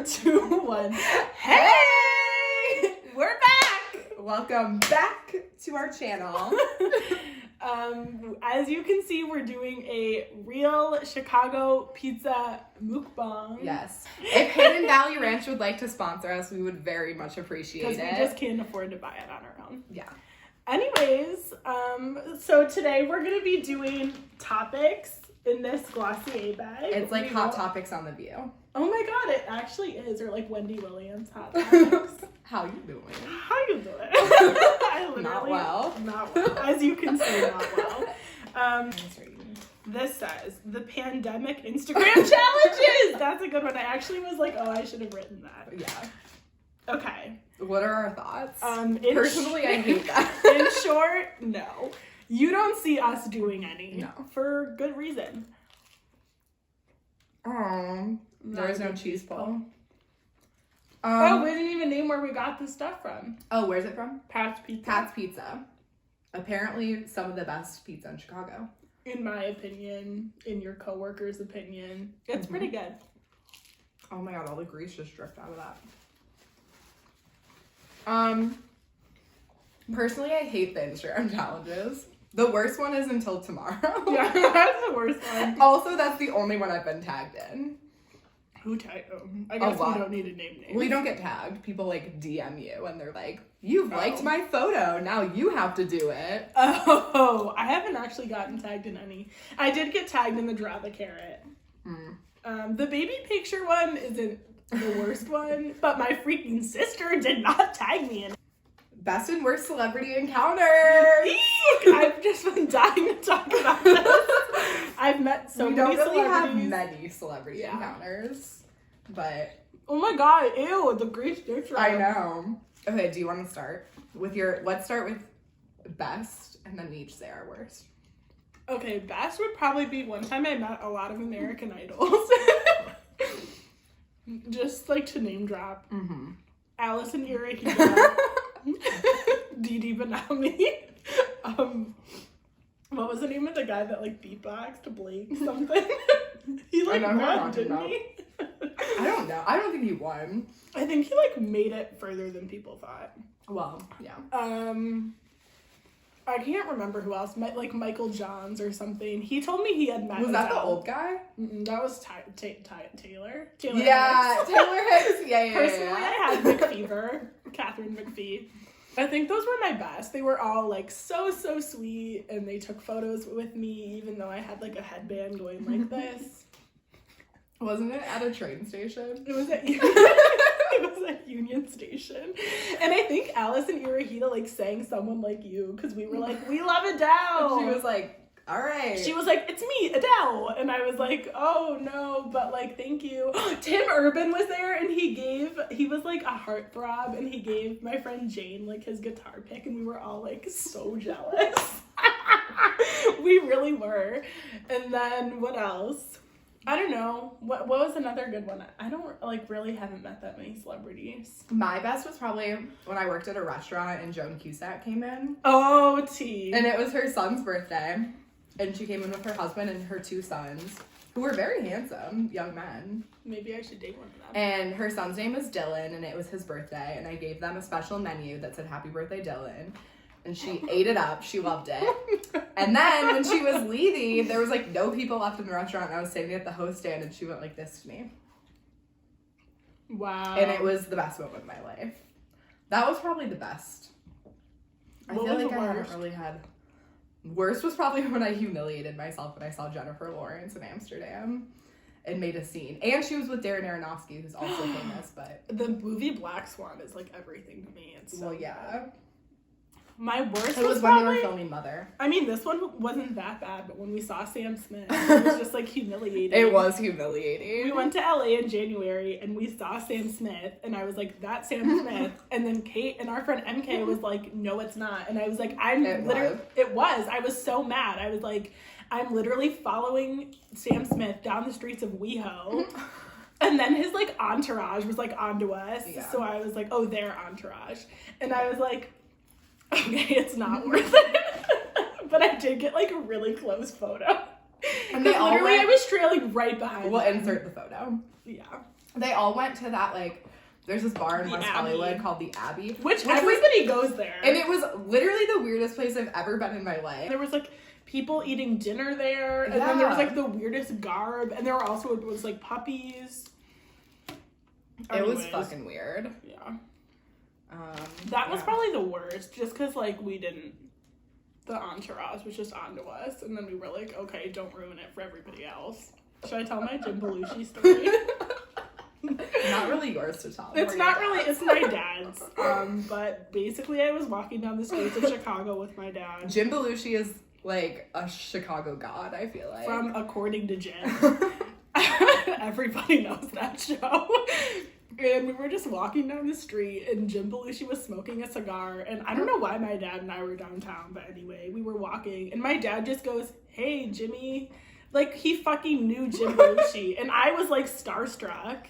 2, 1. Hey! We're back! Welcome back to our channel. As you can see, we're doing a real Chicago pizza mukbang. Yes. If Hidden Valley Ranch would like to sponsor us, we would very much appreciate it. Because we just can't afford to buy it on our own. Yeah. Anyways, so today we're going to be doing topics in this Glossier bag. It's like Hot Topics on The View. Oh my god, it actually is. Or like Wendy Williams Hot Topics. How you doing? How you doing? I literally, Not well. Not well. As you can see, not well. This says, the pandemic Instagram challenges! That's a good one. I actually was like, oh, I should have written that. Yeah. Okay. What are our thoughts? Personally, I hate that. In short, no. You don't see us doing any. No. For good reason. There is no cheese pull. We didn't even name where we got this stuff from. Oh, where's it from? Pat's Pizza. Pat's Pizza. Apparently some of the best pizza in Chicago. In my opinion, in your coworker's opinion, it's pretty good. Oh my god, all the grease just dripped out of that. Personally, I hate the Instagram challenges. The worst one is until tomorrow. Yeah, that's the worst one. Also, that's the only one I've been tagged in. Who tagged? I guess we don't need to name names. We don't get tagged. People like DM you and they're like, "You've liked my photo. Now you have to do it." Oh, I haven't actually gotten tagged in any. I did get tagged in the Draw the Carrot. The baby picture one isn't the worst one, but my freaking sister did not tag me in. Best and worst celebrity encounters. I've just been dying to talk about this. I've met so many celebrities. We don't really have many celebrity encounters, but oh my god, ew, the grease picture. I know. Okay, do you want to start with your? Let's start with best, and then we each say our worst. Okay, best would probably be one time I met a lot of American Idols. Just like to name drop. Allison Irahita. Didi Benami. What was the name of the guy that like beatboxed? Blake something? He like won, didn't he? I don't know. I don't think he won. I think he like made it further than people thought. Well, yeah. I can't remember who else. Like Michael Johns or something. He told me he had met. Was that the old guy? That was Taylor. Yeah, Hicks. Taylor Hicks. Yeah. Personally, I had McFever, Catherine McPhee. I think those were my best. They were all like so sweet, and they took photos with me, even though I had like a headband going like this. Wasn't it at a train station? It was at Union Station. And I think Allison Irahita like sang Someone Like You because we were like, we love Adele. And she was like, all right. She was like, it's me, Adele. And I was like, oh no, but like, thank you. Tim Urban was there and he was like a heartthrob and he gave my friend Jane like his guitar pick and we were all like so jealous. We really were. And then what else? I don't know. What was another good one? I don't like really haven't met that many celebrities. My best was probably when I worked at a restaurant and Joan Cusack came in. Oh, T. And it was her son's birthday. And she came in with her husband and her 2 sons, who were very handsome young men. Maybe I should date one of them. And her son's name was Dylan, and it was his birthday. And I gave them a special menu that said, "Happy birthday, Dylan." And she ate it up. She loved it. And then when she was leaving, there was like no people left in the restaurant. And I was sitting at the host stand, and she went like this to me. Wow. And it was the best moment of my life. That was probably the best. I feel like I haven't really had... Worst was probably when I humiliated myself when I saw Jennifer Lawrence in Amsterdam and made a scene. And she was with Darren Aronofsky, who's also famous, but... The movie Black Swan is like everything to me. It's so yeah. Bad. My worst was when we were filming Mother. I mean, this one wasn't that bad, but when we saw Sam Smith, it was just like humiliating. It was humiliating. We went to LA in January and we saw Sam Smith, and I was like, "That's Sam Smith." And then Kate and our friend MK was like, "No, it's not." And I was like, It was. I was so mad. I was like, I'm literally following Sam Smith down the streets of WeHo. And then his like entourage was like onto us. Yeah. So I was like, oh, their entourage. And I was like, okay, it's not worth it. But I did get like a really close photo. And literally I was trailing right behind We'll them. insert the photo. Yeah. They all went to that, like, there's this bar in The West Abbey. Hollywood called the Abbey. Which everybody goes there. And it was literally the weirdest place I've ever been in my life. There was, like, people eating dinner there, and then there was, like, the weirdest garb, and there was like, puppies. It was fucking weird. Yeah. That was probably the worst, just because, like, the entourage was just onto us, and then we were like, okay, don't ruin it for everybody else. Should I tell my Jim Belushi story? Not really yours to tell. It's not really, it's my dad's. But basically I was walking down the streets of Chicago with my dad. Jim Belushi is like a Chicago god, I feel like. From According to Jim. Everybody knows that show. And we were just walking down the street, and Jim Belushi was smoking a cigar, and I don't know why my dad and I were downtown, but anyway, we were walking, and my dad just goes, hey, Jimmy. Like, he fucking knew Jim Belushi, and I was, like, starstruck,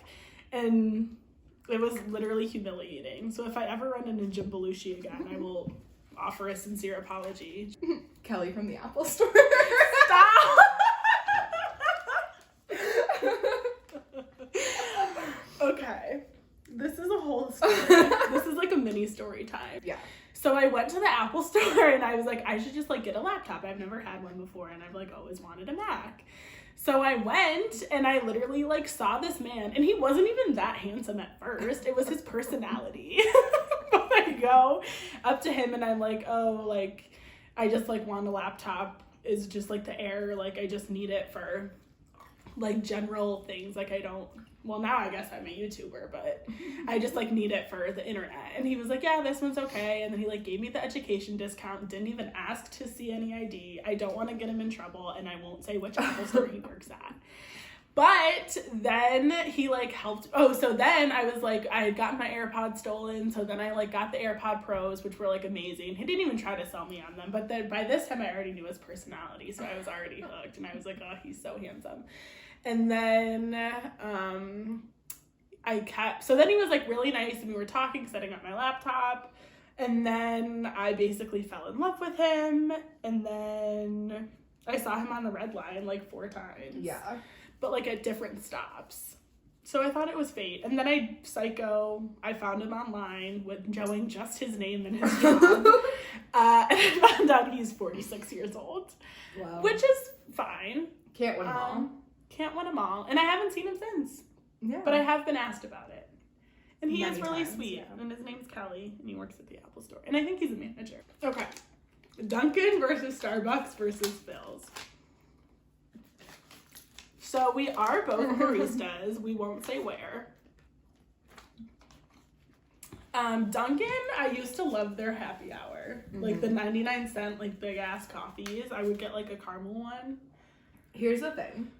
and it was literally humiliating. So if I ever run into Jim Belushi again, I will offer a sincere apology. Kelly from the Apple Store. Stop! Okay, this is a whole story. This is like a mini story time. Yeah. So I went to the Apple Store and I was like, I should just like get a laptop. I've never had one before and I've like always wanted a Mac. So I went and I literally like saw this man, and he wasn't even that handsome at first. It was his personality. But I go up to him and I'm like, oh, like I just like want a laptop. Is just like the Air, like I just need it for like general things. Like I don't, well, now I guess I'm a YouTuber, but I just like need it for the internet. And he was like, yeah, this one's okay. And then he like gave me the education discount, didn't even ask to see any ID. I don't want to get him in trouble, and I won't say which Apple store he works at. But then he like helped. Oh, so then I was like, I had gotten my AirPods stolen. So then I like got the AirPod Pros, which were like amazing. He didn't even try to sell me on them. But then by this time I already knew his personality. So I was already hooked, and I was like, oh, he's so handsome. And then so then he was like really nice, and we were talking, setting up my laptop. And then I basically fell in love with him. And then I saw him on the red line like 4 times. Yeah. But like at different stops. So I thought it was fate. And then I found him online with knowing just his name and his job. And I found out he's 46 years old. Wow. Which is fine. Can't win them all. Can't win them all. And I haven't seen him since. Yeah. But I have been asked about it. And he is Many really times, sweet. yeah. And his name's Kelly. And he works at the Apple Store. And I think he's a manager. Okay. Dunkin' versus Starbucks versus Phil's. So we are both baristas. We won't say where. Dunkin', I used to love their happy hour. Mm-hmm. Like the 99-cent, like big ass coffees. I would get like a caramel one. Here's the thing.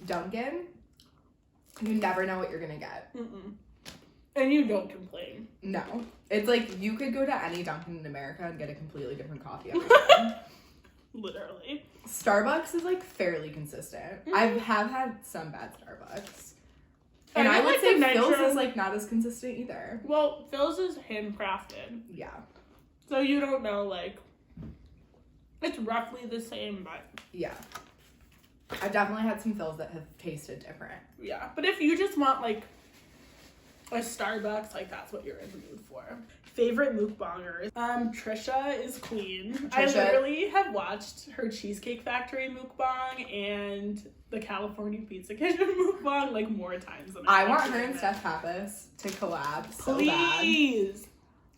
Dunkin', you never know what you're gonna get. Mm-mm. And you don't complain. No. It's like you could go to any Dunkin' in America and get a completely different coffee every time. Literally. Starbucks is like fairly consistent. Mm-hmm. I have had some bad Starbucks. And I would like say the Phil's is like not as consistent either. Well, Phil's is handcrafted. Yeah. So you don't know, like, it's roughly the same, but. Yeah. I've definitely had some Phil's that have tasted different. Yeah. But if you just want, like, a Starbucks, like, that's what you're in the mood for. Favorite mukbangers. Trisha is queen. Trisha. I literally have watched her Cheesecake Factory mukbang and the California Pizza Kitchen mukbang like more times than I want her and Steph Pappas to collab so bad. Please.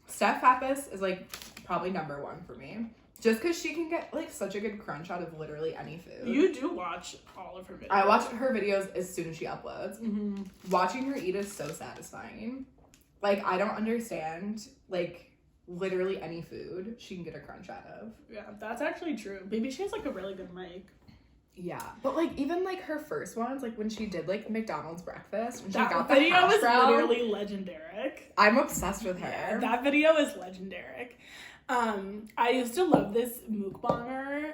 Steph Pappas is like probably number 1 for me. Just because she can get like such a good crunch out of literally any food. You do watch all of her videos. I watch her videos as soon as she uploads. Mm-hmm. Watching her eat is so satisfying. Like, I don't understand, like, literally any food she can get a crunch out of. Yeah, that's actually true. Maybe she has, like, a really good mic. Yeah. But, like, even, like, her first ones, like, when she did, like, McDonald's breakfast, when that she got video the hash is brown, literally legendaric. I'm obsessed with her. Yeah, that video is legendaric. I used to love this mukbanger,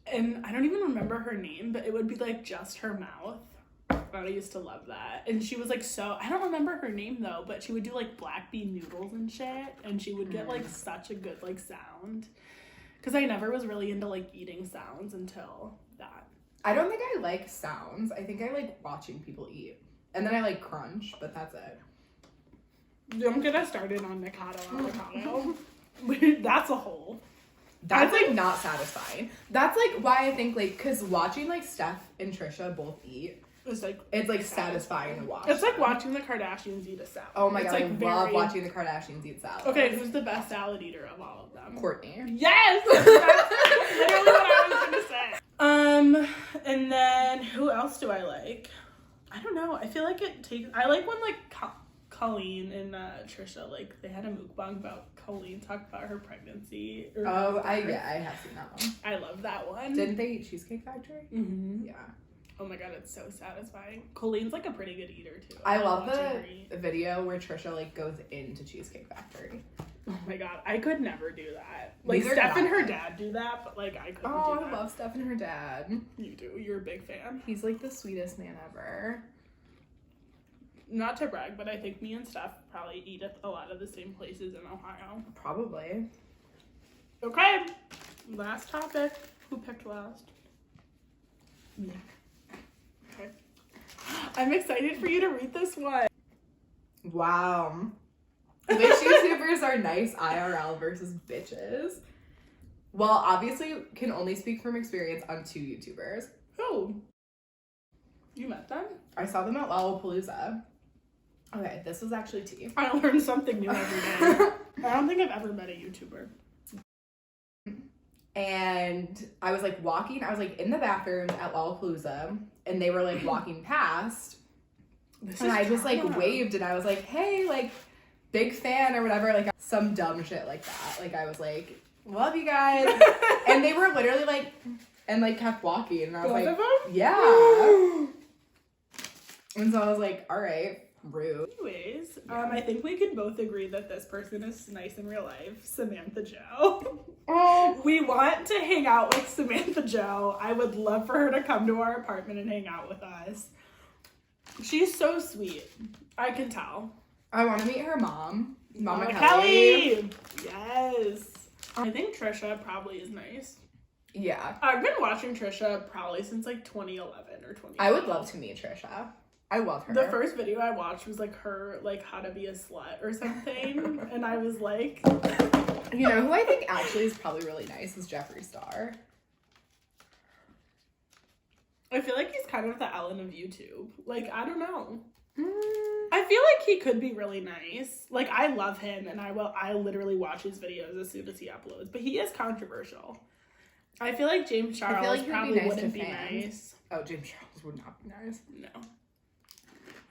and I don't even remember her name, but it would be, like, just her mouth. I used to love that. And she was like I don't remember her name though, but she would do like black bean noodles and shit, and she would get like such a good like sound. Because I never was really into like eating sounds until that. I don't think I like sounds. I think I like watching people eat. And then I like crunch, but that's it. Don't get us started on Mikado avocado. That's a whole. That's like not satisfying. That's like why I think like, cause watching like Steph and Trisha both eat, it's like satisfying to watch. It's like watching the Kardashians eat a salad. Oh my god, like I love watching the Kardashians eat salad. Okay, who's the best salad eater of all of them? Kourtney. Yes! That's literally what I was gonna say. And then who else do I like? I don't know. I feel like I like when like Colleen and Trisha, like they had a mukbang about Colleen talked about her pregnancy. I have seen that one. I love that one. Didn't they eat Cheesecake Factory? Mm-hmm. Yeah. Oh my god, it's so satisfying. Colleen's like a pretty good eater too. I love the video where Trisha like goes into Cheesecake Factory. Oh my god, I could never do that. Like Steph and her dad do that, but like I couldn't do that. Oh, I love Steph and her dad. You do. You're a big fan. He's like the sweetest man ever. Not to brag, but I think me and Steph probably eat at a lot of the same places in Ohio. Probably. Okay, last topic. Who picked last? Me. Okay. I'm excited for you to read this one. Wow. Which YouTubers are nice IRL versus bitches? Well, obviously can only speak from experience on 2 YouTubers. Who? You met them? I saw them at Lollapalooza. Okay, this was actually tea. I learn something new every day. I don't think I've ever met a YouTuber. And I was like walking, I was like in the bathroom at Lollapalooza, and they were like walking past. And I just like waved and I was like, hey, like big fan or whatever, like some dumb shit like that. Like I was like, love you guys. And they were literally like, and like kept walking. And I was Both like, of them? yeah. And so I was like, all right, rude. Anyways, I think we can both agree that this person is nice in real life, Samantha Joe. Oh, We want to hang out with Samantha Joe. I would love for her to come to our apartment and hang out with us. She's so sweet. I can tell. I want to meet her mom. Mama Kelly. Yes. I think Trisha probably is nice. Yeah. I've been watching Trisha probably since like 2011 or 2012. I would love to meet Trisha. I love her. The first video I watched was like her, like how to be a slut or something. And I was like... You know who I think actually is probably really nice is Jeffree Star. I feel like he's kind of the Ellen of YouTube. Like, I don't know. I feel like he could be really nice. Like, I love him, and I literally watch his videos as soon as he uploads. But he is controversial. I feel like James Charles probably wouldn't be nice. Oh, James Charles would not be nice. No.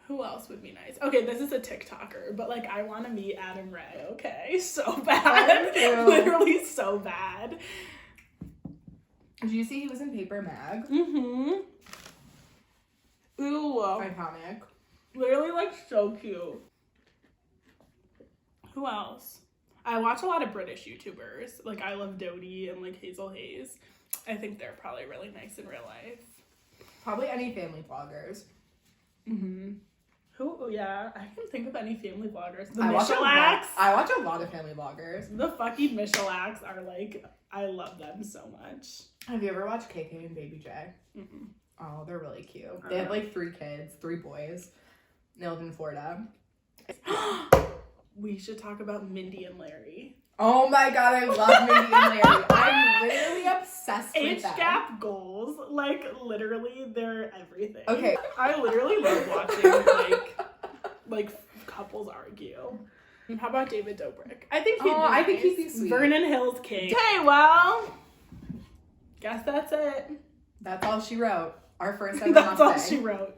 Who else would be nice? Okay, this is a TikToker, but like, I want to meet Adam Ray. Okay, so bad. Literally so bad. Did you see he was in Paper Mag? Mm-hmm. Ooh. Iconic. Literally, like, so cute. Who else? I watch a lot of British YouTubers. Like, I love Dodie and, like, Hazel Hayes. I think they're probably really nice in real life. Probably any family vloggers. Mm-hmm. Who? Oh, yeah. I can think of any family vloggers. The I watch a lot of family vloggers. The fucking Michelaks are, like, I love them so much. Have you ever watched KK and Baby J? Mm-mm. Oh, they're really cute. They have, like, 3 kids, 3 boys. They live in Florida. We should talk about Mindy and Larry. Oh my god, I love Mindy and Larry. I'm literally obsessed with them. Age gap goals, like literally, they're everything. Okay. I literally love watching like couples argue. How about David Dobrik? I think he'd be sweet. Vernon Hills King. Okay, well, guess that's it. That's all she wrote. Our first ever That's mukbang. all she wrote.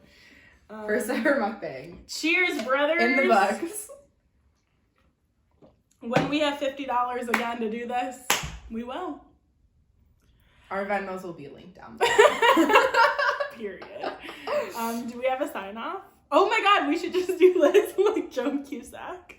First ever mukbang. Cheers, brothers. In the books. When we have $50 again to do this, we will. Our Venmos will be linked down below. Period. Do we have a sign off? Oh my god, we should just do this like Joan Cusack.